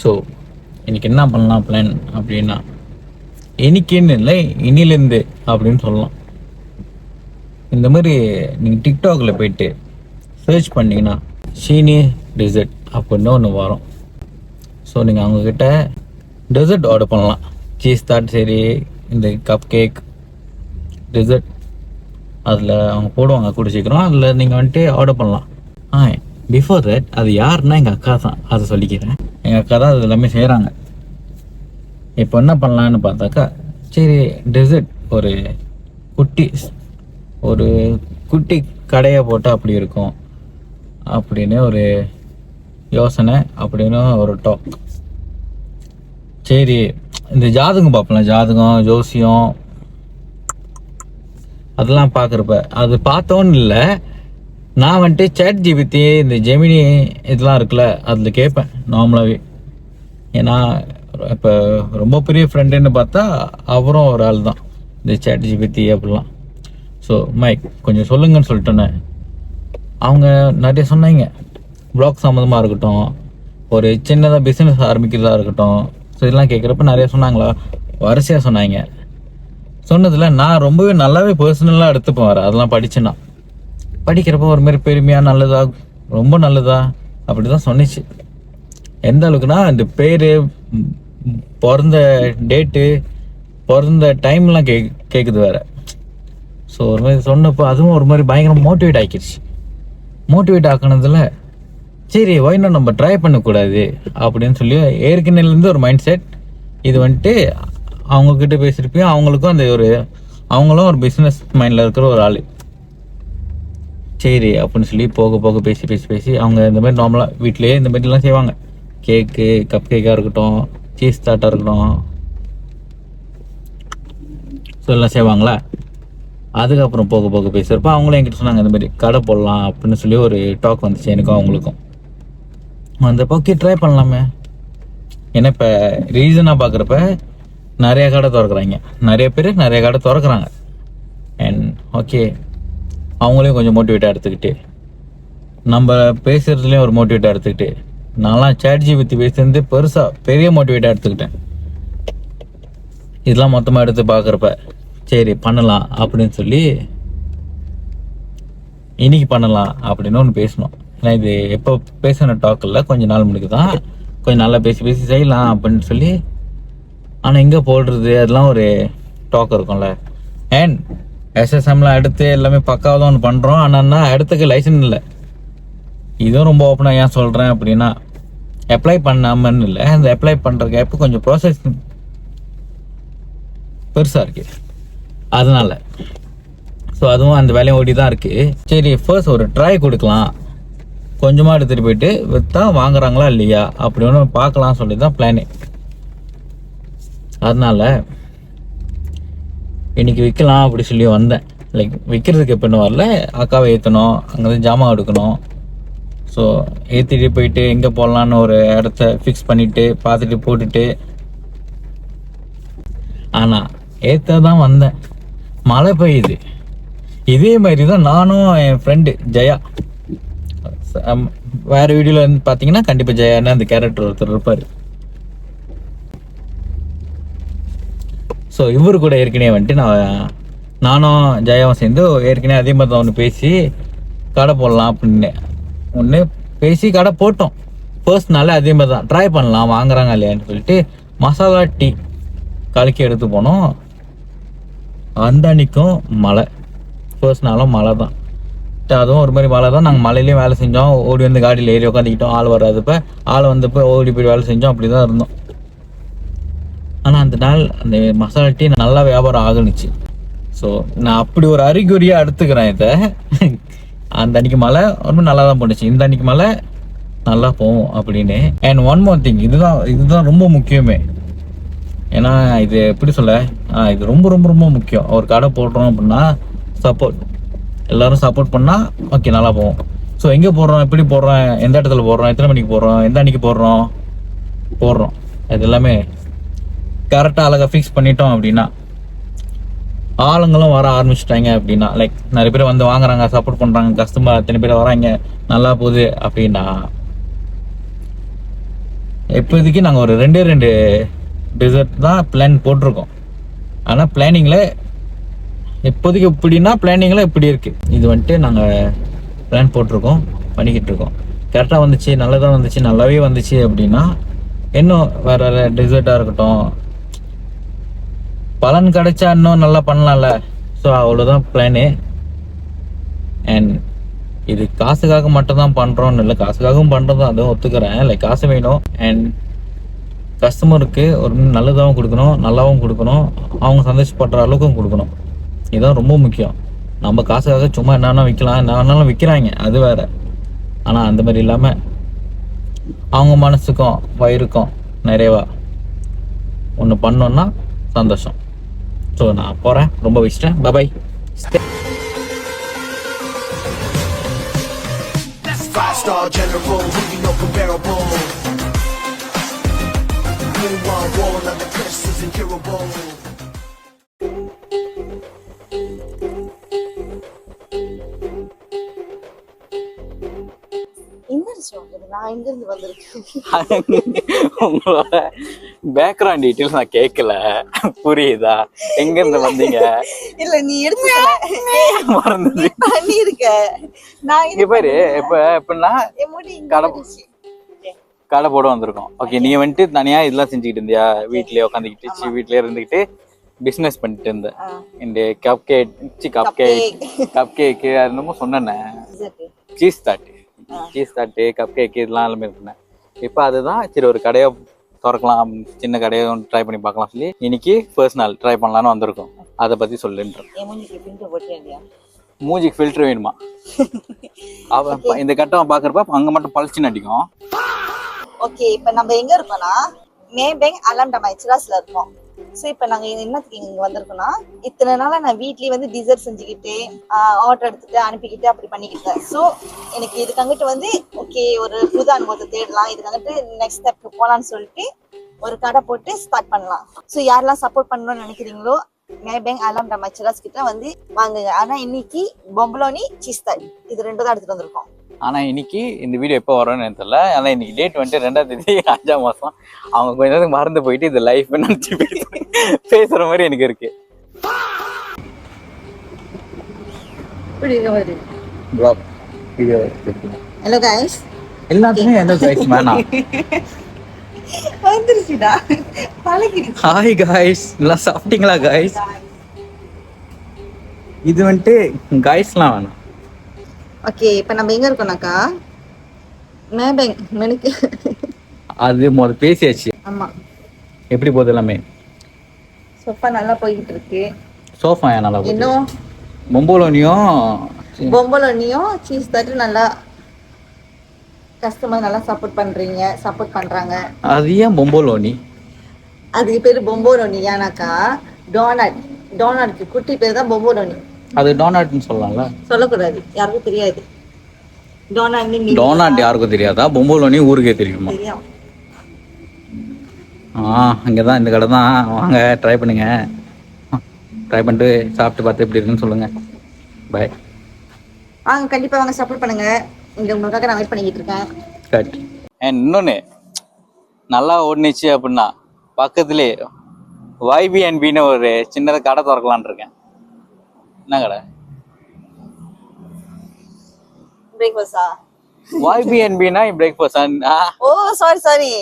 So இன்னைக்கு என்ன பண்ணலாம் பிளான் அப்படின்னா, இன்னைக்குன்னு இல்லை இனிலேருந்து அப்படின்னு சொல்லலாம். இந்த மாதிரி நீங்கள் டிக்டாகில் போயிட்டு சர்ச் பண்ணிங்கன்னா ஷீனி டெசர்ட் அப்படின்னு ஒன்று வரும். ஸோ நீங்கள் அவங்கக்கிட்ட டெசர்ட் ஆர்டர் பண்ணலாம். சீஸ் தாட் சரி, இந்த கப் கேக் டெசர்ட் அதில் அவங்க போடுவாங்க கூட சீக்கிரம். அதில் நீங்கள் வந்துட்டு ஆர்டர் பண்ணலாம். பிஃபோர் தட் அது யாருன்னா எங்கள் அக்கா தான், அதை சொல்லிக்கிறேன். எங்கள் அக்கா தான் அது எல்லாமே செய்கிறாங்க. இப்போ என்ன பண்ணலான்னு பார்த்தாக்கா, சரி டெசர்ட் ஒரு குட்டி கடையை போட்டு அப்படி இருக்கும் அப்படின்னு ஒரு யோசனை, அப்படின்னு ஒரு டாக். சரி இந்த ஜாதகம் பார்ப்பலாம், ஜாதகம் ஜோசியம் அதெல்லாம் பார்க்குறப்ப அது பார்த்தோன்னு இல்லை, நான் வந்துட்டு சேட் ஜிபிடி இந்த ஜெமினி இதெல்லாம் இருக்குல்ல அதில் கேட்பேன் நார்மலாகவே. ஏன்னா இப்போ ரொம்ப பெரிய ஃப்ரெண்டுன்னு பார்த்தா அவரும் ஒரு ஆள் தான், இந்த சேட் ஜிபிடி அப்படிலாம். ஸோ மைக் கொஞ்சம் சொல்லுங்கன்னு சொல்லிட்டேன்னு அவங்க நிறைய சொன்னாங்க. ப்ளாக் சம்மந்தமாக இருக்கட்டும், ஒரு சின்னதாக பிஸ்னஸ் ஆரம்பிக்கிறதா இருக்கட்டும். ஸோ இதெல்லாம் கேட்குறப்ப நிறைய சொன்னாங்களா, வரிசையாக சொன்னாங்க. சொன்னதில் நான் ரொம்பவே நல்லாவே பர்சனலாக எடுத்துப்பேன். வர அதெல்லாம் படித்தேன்னா படிக்கிறப்போ ஒரு மாதிரி பெருமையாக நல்லதா ரொம்ப நல்லதா அப்படி தான் சொன்னிச்சு. எந்த அளவுக்குன்னா இந்த பேர், பிறந்த டேட்டு, பிறந்த டைம்லாம் கேட்குது வேறு. ஸோ ஒரு மாதிரி சொன்னப்போ அதுவும் ஒரு மாதிரி பயங்கர மோட்டிவேட் ஆக்கிடுச்சு. மோட்டிவேட் ஆக்கினதில் சரி ஒய்னா நம்ம ட்ரை பண்ணக்கூடாது அப்படின்னு சொல்லி ஏற்கனவேலேருந்து ஒரு மைண்ட் செட். இது வந்துட்டு அவங்கக்கிட்ட பேசியிருப்பேன், அவங்களுக்கும் அந்த அவங்களும் ஒரு பிஸ்னஸ் மைண்டில் இருக்கிற ஒரு ஆள். சரி அப்படின்னு சொல்லி போக போக பேசி அவங்க இந்த மாதிரி நார்மலாக வீட்டிலேயே இந்த மாதிரிலாம் செய்வாங்க. கேக்கு, கப் கேக்காக இருக்கட்டும், சீஸ் தாட்டாக இருக்கட்டும், ஸோ எல்லாம் செய்வாங்களா. அதுக்கப்புறம் போக போக பேசுகிறப்ப அவங்களும் என்கிட்ட சொன்னாங்க இந்த மாதிரி கடை போடலாம் அப்படின்னு சொல்லி ஒரு டாக் வந்துச்சு எனக்கும் அவங்களுக்கும். அந்த ஓகே ட்ரை பண்ணலாமே. ஏன்னா இப்போ ரீசனாக பார்க்குறப்ப நிறைய கடை திறக்கிறாங்க, நிறைய பேர் நிறைய கடை திறக்கிறாங்க. அண்ட் ஓகே அவங்களையும் கொஞ்சம் மோட்டிவேட்டாக எடுத்துக்கிட்டு, நம்ம பேசுகிறதுலேயும் ஒரு மோட்டிவேட்டாக எடுத்துக்கிட்டு, நான்லாம் சேட் ஜிபிடி பேசுறது பெரிய மோட்டிவேட்டாக எடுத்துக்கிட்டேன். இதெல்லாம் மொத்தமாக எடுத்து பார்க்குறப்ப சரி பண்ணலாம் அப்படின்னு சொல்லி இன்னைக்கு பண்ணலாம் அப்படின்னு ஒன்று பேசணும். ஏன்னா இது எப்போ பேசின டாக்கில் கொஞ்சம் நாள் முன்னுக்கு தான் கொஞ்சம் நல்லா பேசி செய்யலாம் அப்படின்னு சொல்லி. ஆனால் எங்கே போடுறது அதெல்லாம் ஒரு டாக் இருக்கும்ல. அண்ட் எஸ்எஸ்எம்லாம் எடுத்து எல்லாமே பக்காவாக தான் ஒன்று பண்ணுறோம். ஆனால் இடத்துக்கு லைசன்ஸ் இல்லை. இதுவும் ரொம்ப ஓப்பனாக ஏன் சொல்கிறேன் அப்படின்னா, அப்ளை பண்ணாமன்னு இல்லை, அந்த அப்ளை பண்ணுற கேப்பு கொஞ்சம் ப்ராசஸ் பெருசாக இருக்குது அதனால. ஸோ அதுவும் அந்த வேலையும் ஓடி தான் இருக்குது. சரி ஃபர்ஸ்ட் ஒரு ட்ரை கொடுக்கலாம், கொஞ்சமாக எடுத்துகிட்டு போயிட்டு விற்றா வாங்குறாங்களா இல்லையா அப்படின்னு பார்க்கலாம் சொல்லி தான் பிளானே. அதனால இன்னைக்கு விற்கலாம் அப்படி சொல்லி வந்தேன். லைக் விற்கிறதுக்கு எப்படின்னு வரல, அக்காவை ஏற்றணும், அங்கேருந்து ஜாமான் எடுக்கணும். ஸோ ஏற்றிட்டு போயிட்டு எங்கே போடலான்னு ஒரு இடத்த ஃபிக்ஸ் பண்ணிவிட்டு பார்த்துட்டு போட்டுட்டு. ஆனால் ஏற்ற தான் வந்தேன், மழை பெய்யுது. இதே மாதிரி தான் நானும் என் ஃப்ரெண்டு ஜெயா, வேறு வீடியோவில் வந்து பார்த்தீங்கன்னா கண்டிப்பாக ஜெயான்னு அந்த கேரக்டர் ஒருத்தர் இருப்பார். ஸோ இவரு கூட ஏற்கனவே வந்துட்டு நானும் ஜெயாவும் சேர்ந்து ஏற்கனவே அதே மாதிரி தான் ஒன்று பேசி கடை போடலாம் அப்படின்னு ஒன்று பேசி கடை போட்டோம். ஃபர்ஸ்ட் நாளே அதே மாதிரி தான் ட்ரை பண்ணலாம் வாங்குறாங்க இல்லையான்னு சொல்லிட்டு மசாலா டீ கலக்கி எடுத்து போனோம். அந்த அன்னைக்கும் மழை, ஃபர்ஸ்ட் நாளும் மழை தான். அதுவும் ஒரு மாதிரி மழை தான். நாங்கள் மழையிலேயே வேலை செஞ்சோம், ஓடி வந்து காடியில் ஏறி உட்காந்துக்கிட்டோம். ஆள் வராதப்போ ஆள் வந்தப்போ ஓடி போய் வேலை செஞ்சோம், அப்படி தான் இருந்தோம். ஆனால் அந்த நாள் அந்த மசாலா டீ நல்லா வியாபாரம் ஆகுனுச்சு. ஸோ நான் அப்படி ஒரு அறிகுறியாக எடுத்துக்கிறேன் இதை. அந்த அன்றைக்கி மழை ரொம்ப நல்லா தான் போணுச்சு, இந்த அன்றைக்கி மழை நல்லா போகும் அப்படின்னு. அண்ட் ஒன் மோர் திங், இதுதான் ரொம்ப முக்கியமே. ஏன்னா இது எப்படி சொல்ல, இது ரொம்ப ரொம்ப ரொம்ப முக்கியம். ஒரு கடை போடுறோம் அப்படின்னா சப்போர்ட், எல்லோரும் சப்போர்ட் பண்ணால் ஓகே நல்லா போகும். ஸோ எங்கே போடுறோம், எப்படி போடுறோம், எந்த இடத்துல போடுறோம், எத்தனை மணிக்கு போடுறோம், எந்த அன்றைக்கி போடுறோம் இது எல்லாமே கரெக்டாக அழகாக ஃபிக்ஸ் பண்ணிட்டோம் அப்படின்னா, ஆளுங்களும் வர ஆரம்பிச்சிட்டாங்க அப்படின்னா, லைக் நிறைய பேர் வந்து வாங்குறாங்க, சப்போர்ட் பண்ணுறாங்க, கஸ்டமர் எத்தனை பேர் வராங்க, நல்லா போகுது அப்படின்னா இப்போதைக்கு நாங்கள் ஒரு 2 டெசர்ட் தான் பிளான் போட்டிருக்கோம். ஆனால் பிளானிங்கில் இப்போதைக்கு இப்படின்னா பிளானிங்கில் இப்படி இருக்குது. இது வந்துட்டு நாங்கள் பிளான் போட்டிருக்கோம், பண்ணிக்கிட்டு இருக்கோம். கரெக்டாக வந்துச்சு, நல்லதாக வந்துச்சு, நல்லாவே வந்துச்சு அப்படின்னா இன்னும் வேறு டெசர்ட்டாக இருக்கட்டும், பலன் கிடைச்சா இன்னும் நல்லா பண்ணலாம்ல. ஸோ அவ்வளோதான் பிளானு. அண்ட் இது காசுக்காக மட்டும் தான் பண்ணுறோன்னு இல்லை, காசுக்காகவும் பண்ணுறது அதுவும் ஒத்துக்கிறேன். லைக் காசு வேணும் அண்ட் கஸ்டமருக்கு ஒரு நல்லதாகவும் கொடுக்கணும், நல்லாவும் கொடுக்கணும், அவங்க சந்தோஷப்படுற அளவுக்கும் கொடுக்கணும். இதுதான் ரொம்ப முக்கியம். நம்ம காசுக்காக சும்மா என்னென்னா விற்கலாம், என்ன வேணாலும் விற்கிறாங்க, அது வேறு. ஆனால் அந்த மாதிரி இல்லாமல் அவங்க மனசுக்கும் வயிறுக்கும் நிறைவா ஒன்று பண்ணோன்னா சந்தோஷம். ஸோ நான் போகிறேன், ரொம்ப வச்சிட்டேன். Bye bye. Five-star general, who you know comparable. Blue on wall of the cliffs is incurable. உங்களோட பேக்ரவுண்ட் டீட்டெயில்ஸ் நான் கேட்கல, புரியுதா? எங்க இருந்து வந்தீங்க? இல்ல நீ எடுத்து மறந்தது பண்ணி இருக்க. நான் இங்க பாரு. எப்படின்னா கடை போட வந்திருக்கோம். ஓகே, நீ வந்துட்டு தனியா இதெல்லாம் செஞ்சுக்கிட்டு இருந்தியா? வீட்லயே உட்காந்துக்கிட்டு வீட்லயே இருந்துக்கிட்டு பிசினஸ் பண்ணிட்டு இருந்த. இந்த கப் கேக்கு என்னமோ சொன்னேன், சீஸ் தாட்டு கப் கேக்கு இதெல்லாம் எல்லாமே இருந்தேன். இப்போ அதுதான் சரி ஒரு கடையை திறக்கலாம், சின்ன கடையை ட்ரை பண்ணி பார்க்கலாம் சொல்லி இன்னைக்கு ஃபர்ஸ்ட் நாள் ட்ரை பண்ணலான்னு வந்திருக்கோம். அதை பத்தி சொல்லுன்றேன். மூஞ்சிக்கு ஃபில்டர் வேணுமா? அவன் இந்த கட்டம் பாக்குறப்ப அங்க மட்டும் பளிச்சுன்னு அடிக்கும். ஓகே, இப்போ நம்ம எங்க இருக்கோம்னா மேபேங் அலம்டமா சிராஸ்ல இருக்கோம். ஸோ இப்போ நாங்கள் என்னத்துக்கு இங்கே வந்திருக்கோம்னா, இத்தனை நாளாக நான் வீட்லேயே வந்து டிசர்ட் செஞ்சுக்கிட்டு ஆர்டர் எடுத்துட்டு அனுப்பிக்கிட்டு அப்படி பண்ணிக்கிட்டேன். ஸோ எனக்கு இதுக்காங்கிட்டு வந்து ஓகே ஒரு புது அனுபவத்தை தேடலாம், இதுக்காங்கிட்டு நெக்ஸ்ட் ஸ்டெப்க்கு போகலான்னு சொல்லிட்டு ஒரு கடை போட்டு ஸ்டார்ட் பண்ணலாம். ஸோ யாரெல்லாம் சப்போர்ட் பண்ணணும்னு நினைக்கிறீங்களோ மேபேங் அலம்டமா சிராஸ் கிட்ட வந்து வாங்குங்க. ஆனால் இன்னைக்கு பொம்பலோனி சீஸ் தாய் இது 2 தான் எடுத்துட்டு வந்திருக்கோம். ஆனா இன்னைக்கு இந்த வீடியோ எப்போ வரும்னு எனக்கு தெரியல. ஆனா இன்னைக்கு டேட் வந்துட்டு 2ஆம் தேதி 5ஆம் மாசம். அவங்க கொஞ்ச நேரத்துக்கு மறந்து போயிட்டு இது லைஃப் நினைச்சு பேசுற மாதிரி எனக்கு இருக்கு. ஹலோ கைஸ், எல்லாத்துமே ஹலோ கைஸ் வேணாம். வந்துருச்சுடா, பழகிடுச்சு. ஹாய் கைஸ், எல்லாம் சாப்பிட்டீங்களா கைஸ்? இது வந்துட்டு கைஸ்லாம் வேணாம். ஓகே, இப்போ நம்ம எங்க இருக்கோம்னாக்கா மேபேங் மெனுக்கு அது முதல்ல பேசியாச்சு. ஆமா, எப்படி போகுது எல்லாமே? சோஃபா நல்லா போய்கிட்டு இருக்கு. சோஃபா ஏன் நல்லா போகுது? இன்னும் பொம்பலோனியும் சீஸ் தட்டு நல்லா கஸ்டமர் நல்லா சப்போர்ட் பண்றாங்க. அது ஏன் பொம்போலோனி? அதுக்கு பேரு பொம்போலோனி. ஏன்னாக்கா டோனட்க்கு குட்டி பேர் தான் பொம்போலோனி. அது டோனட்னு சொல்லலாம்ல? சொல்லக்கூடாது, யாருக்கும் தெரியாது. டோனட் யாருக்கும் தெரியாதா? பொம்போலோனி ஊருக்கே தெரியுமா? தெரியும். இங்கதான் இந்த கடை தான், வாங்க ட்ரை பண்ணுங்க. ட்ரை பண்ணிட்டு சாப்பிட்டு பார்த்து எப்படி இருக்குன்னு சொல்லுங்க. பாய். வாங்க, கண்டிப்பா வாங்க, சப்போர்ட் பண்ணுங்க. இங்க உங்களுக்காக நான் வெயிட் பண்ணிக்கிட்டு இருக்கேன். கட். இன்னொன்னு நல்லா ஓடுனுச்சு அப்படின்னா பக்கத்துலேயே YB&Bன்னு ஒரு சின்னதாக கடை திறக்கலான் இருக்கேன். என்ன கடை? பிரேக்ஃபாஸ்டா? YB&Bனா பிரேக்ஃபாஸ்ட். ஓ சாரி.